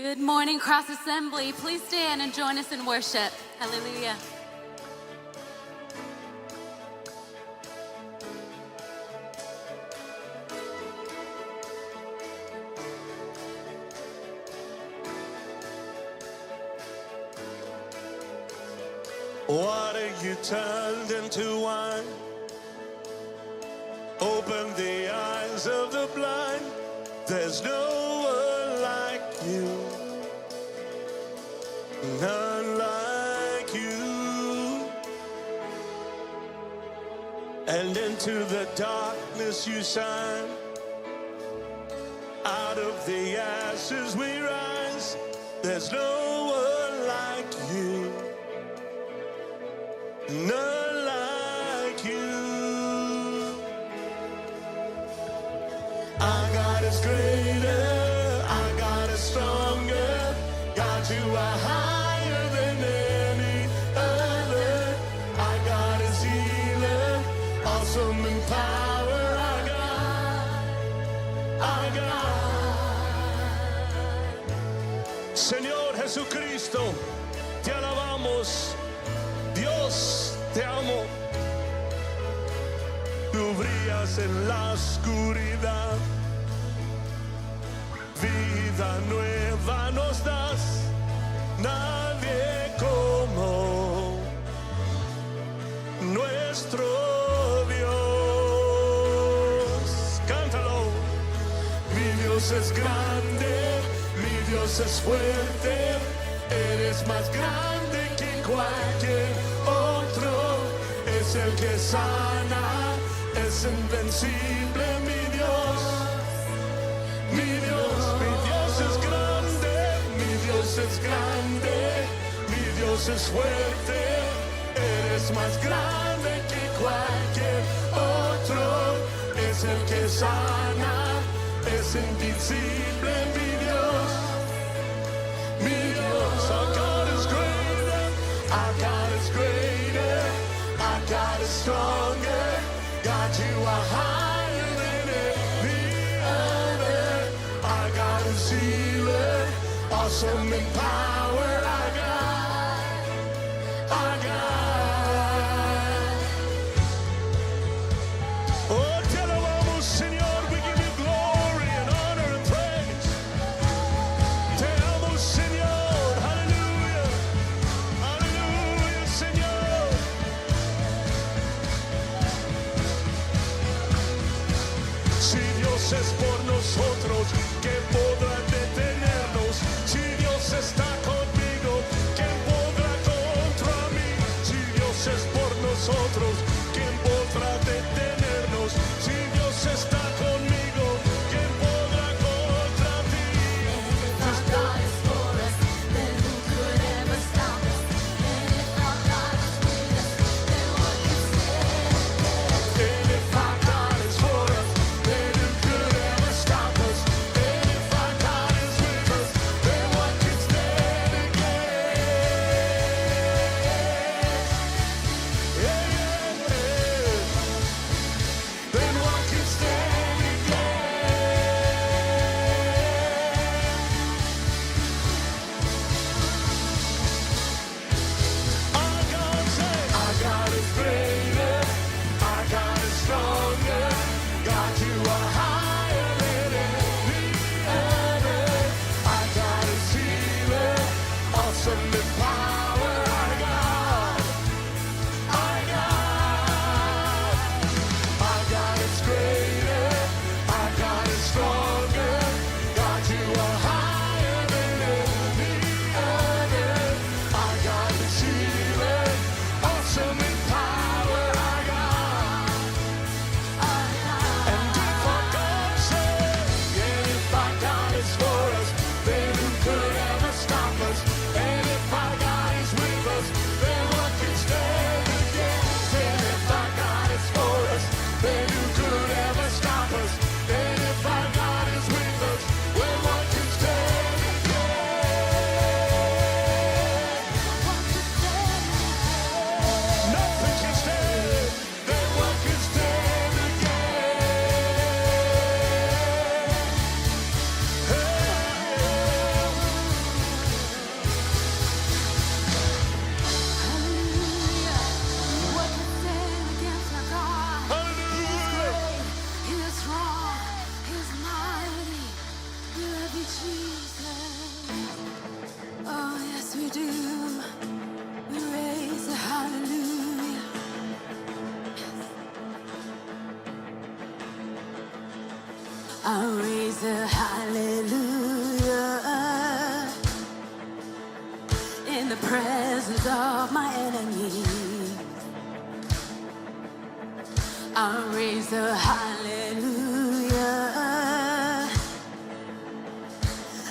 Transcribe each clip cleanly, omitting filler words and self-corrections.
Good morning, Cross Assembly. Please stand and join us in worship. Hallelujah. Water you turned into wine. Open the eyes of the blind. There's no one like you. None like you. And into the darkness you shine. Out of the ashes we rise. There's no one like you. None like you. Our God is greater, our God is stronger. God, you are higher than any other. Our God is healer, awesome in power. Our God. Señor Jesucristo, te alabamos. Dios, te amo. Tú brillas en la oscuridad. Vida nueva nos das. Nadie como nuestro Dios. Cántalo. Mi Dios es grande, mi Dios es fuerte. Eres más grande que cualquier otro. Es el que sana, es invencible, mi Dios. Mi Dios es grande, mi Dios es grande, mi Dios es fuerte. Eres más grande que cualquier otro. Es el que sana, es invencible, mi Dios. Mi Dios, our God is greater, our God is greater, our God is stronger. God, you are higher than any other. Our God is healer, awesome in power. Our God, our God. Oh, te alabamos, Señor, we give you glory and honor and praise. Te amo, Señor, aleluya, aleluya, Señor. Si Dios es por nosotros, ¿quién podrá detenernos? Si Dios está conmigo, ¿quién podrá contra mí? Si Dios es por nosotros, ¿quién podrá detenernos? Si Dios está conmigo, ¿quién podrá contra ti? Our God is for us, then who could ever stop us? And if our God is with us, then what can stand against? And if our God is for us, then who could ever stop us? And if our God is with us, then what can stand against? Yeah, yeah, yeah. do. We raise a hallelujah. I raise a hallelujah in the presence of my enemy. I raise a hallelujah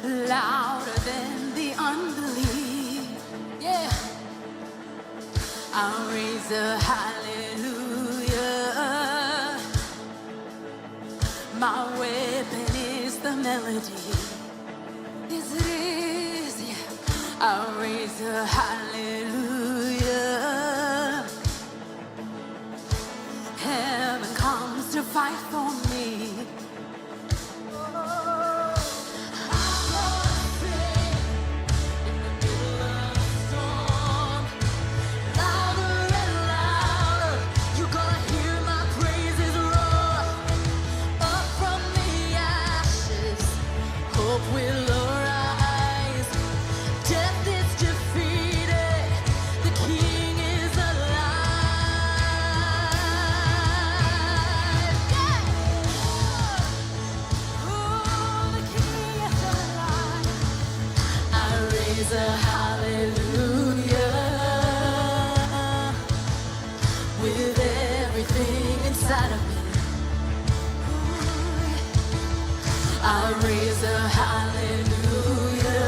louder than the unbelief. Yeah. I raise a hallelujah. My weapon is the melody. Yes, it is. Yeah. I raise a hallelujah. Heaven comes to fight for me. Will arise. Death is defeated. The King is alive. Yeah. Oh, the King is alive. I raise a hallelujah with everything inside of me. I raise a hallelujah.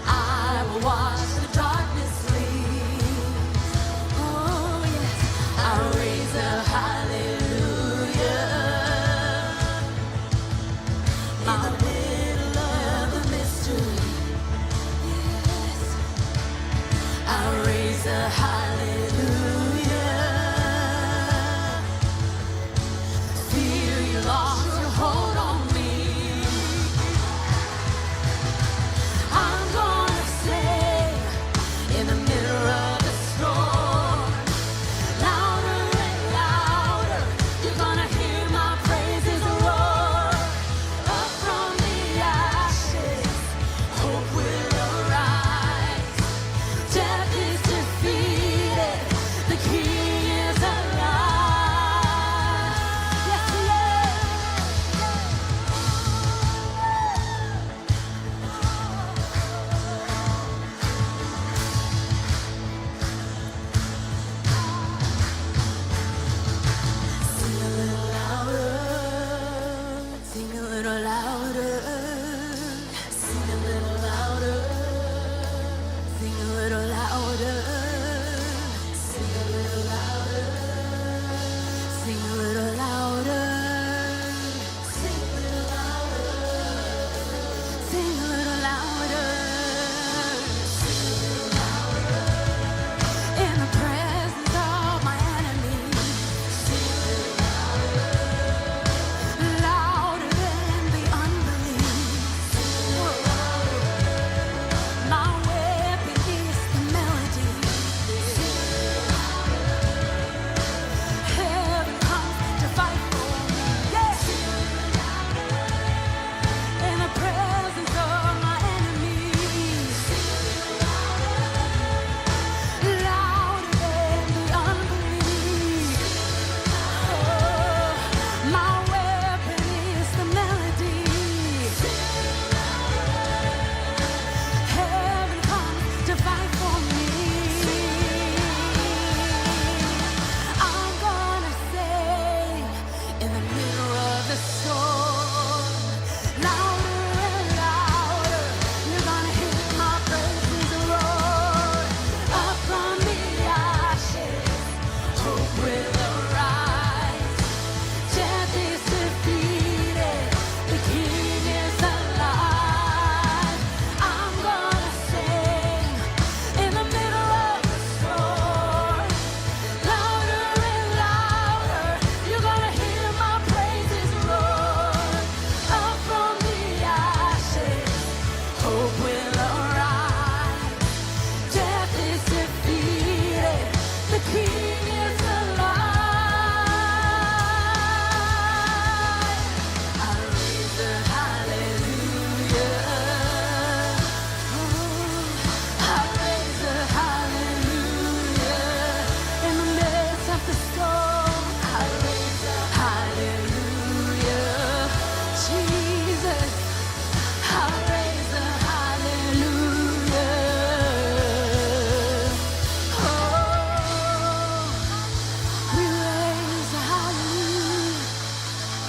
I will watch the darkness leave. Oh yes, I raise a hallelujah. In the middle of the mystery, yes, I raise a hallelujah. Fear you lost your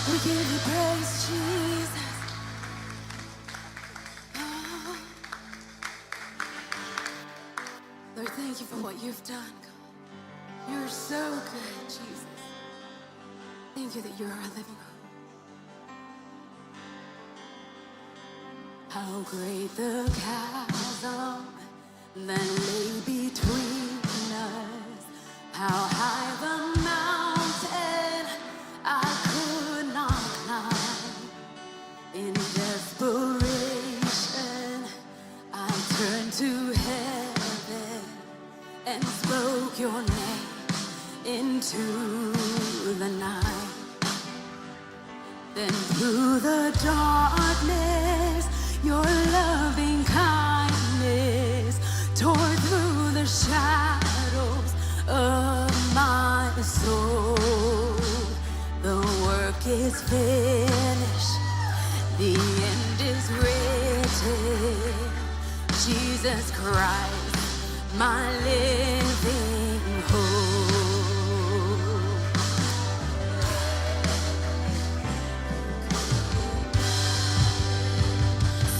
We give you praise, Jesus. Oh. Lord, thank you for what you've done. You're so good, Jesus. Thank you that you're our living hope. How great the chasm that lay between us. How high the mountain I could not climb. In desperation, I turned to heaven and spoke your name into the night. Then through the darkness, your loving kindness tore through the shadows of my soul. The work is finished, the end is written. Jesus Christ, my living hope.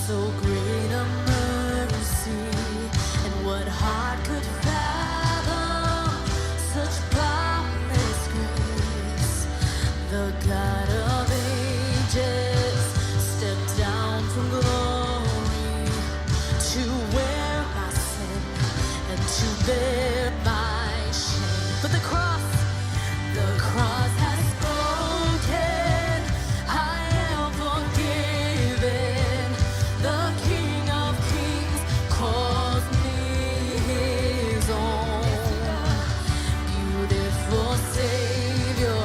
So great a mercy, and what heart could fathom such boundless grace? The God of ages stepped down from glory to wear my sin and to bear my shame. But the cross has spoken. I am forgiven. The King of Kings calls me his own. Beautiful Savior,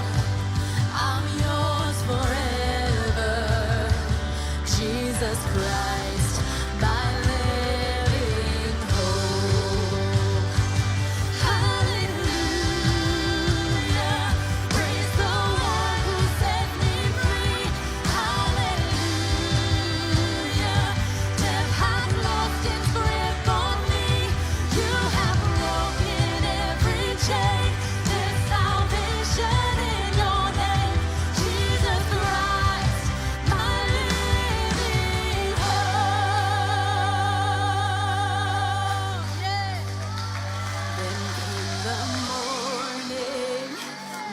I'm yours forever. Jesus Christ, my living hope. Hallelujah, praise the one who set me free. Hallelujah, death has lost its grip on me. You have broken every chain. There's salvation in your name, Jesus Christ, my living hope. Yeah. Then came the morning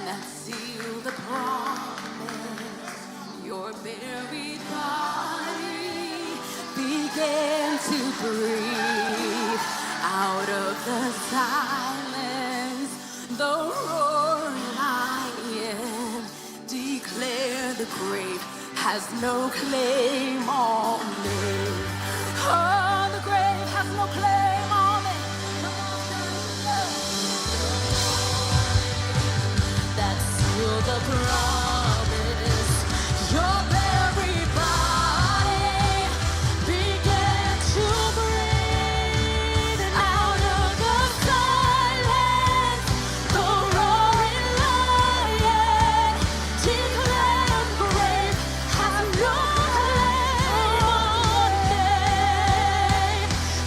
that sealed the promise. Your buried body began to breathe. Out of the silence, the roaring lion declared the grave has no claim on me. Oh, the grave has no claim on me. That sealed the promise. Your very body began to breathe, and out of the silence, the roaring lion declared the grave has no claim on me.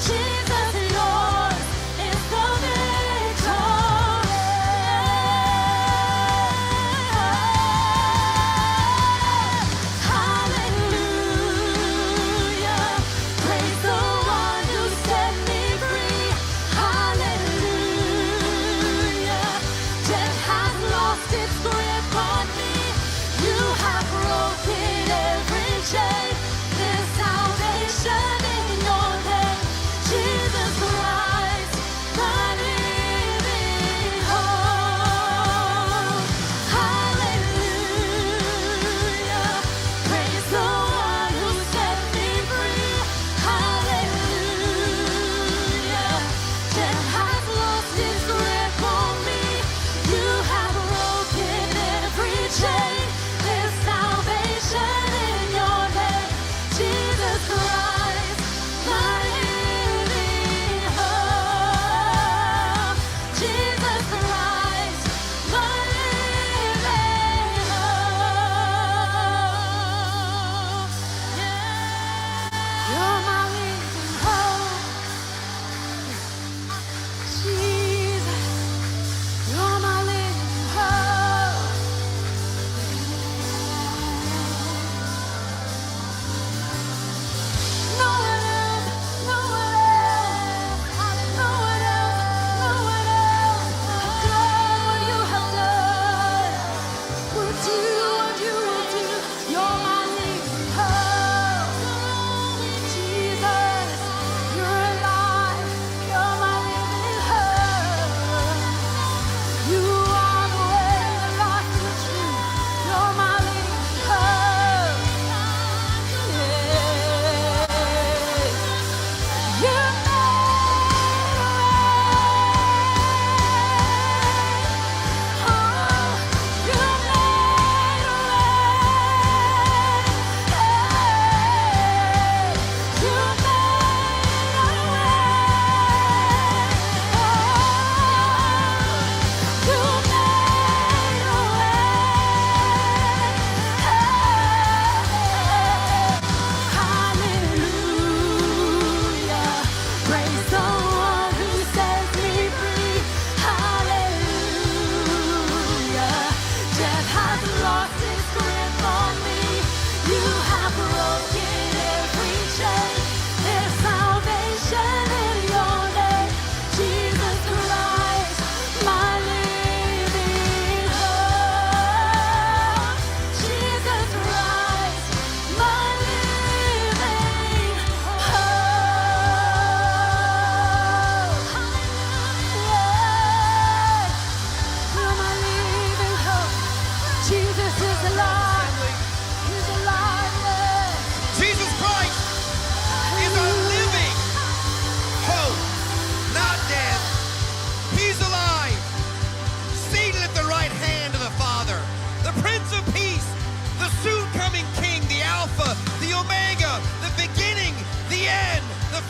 Jesus,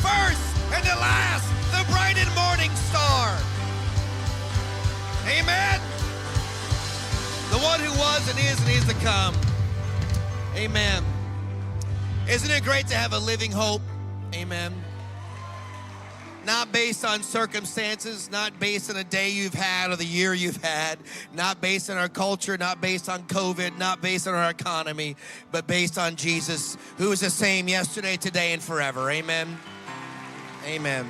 first and the last, the bright and morning star. Amen. The one who was and is to come. Amen. Isn't it great to have a living hope? Amen. Not based on circumstances, not based on a day you've had or the year you've had, not based on our culture, not based on COVID, not based on our economy, but based on Jesus, who is the same yesterday, today, and forever. Amen. Amen.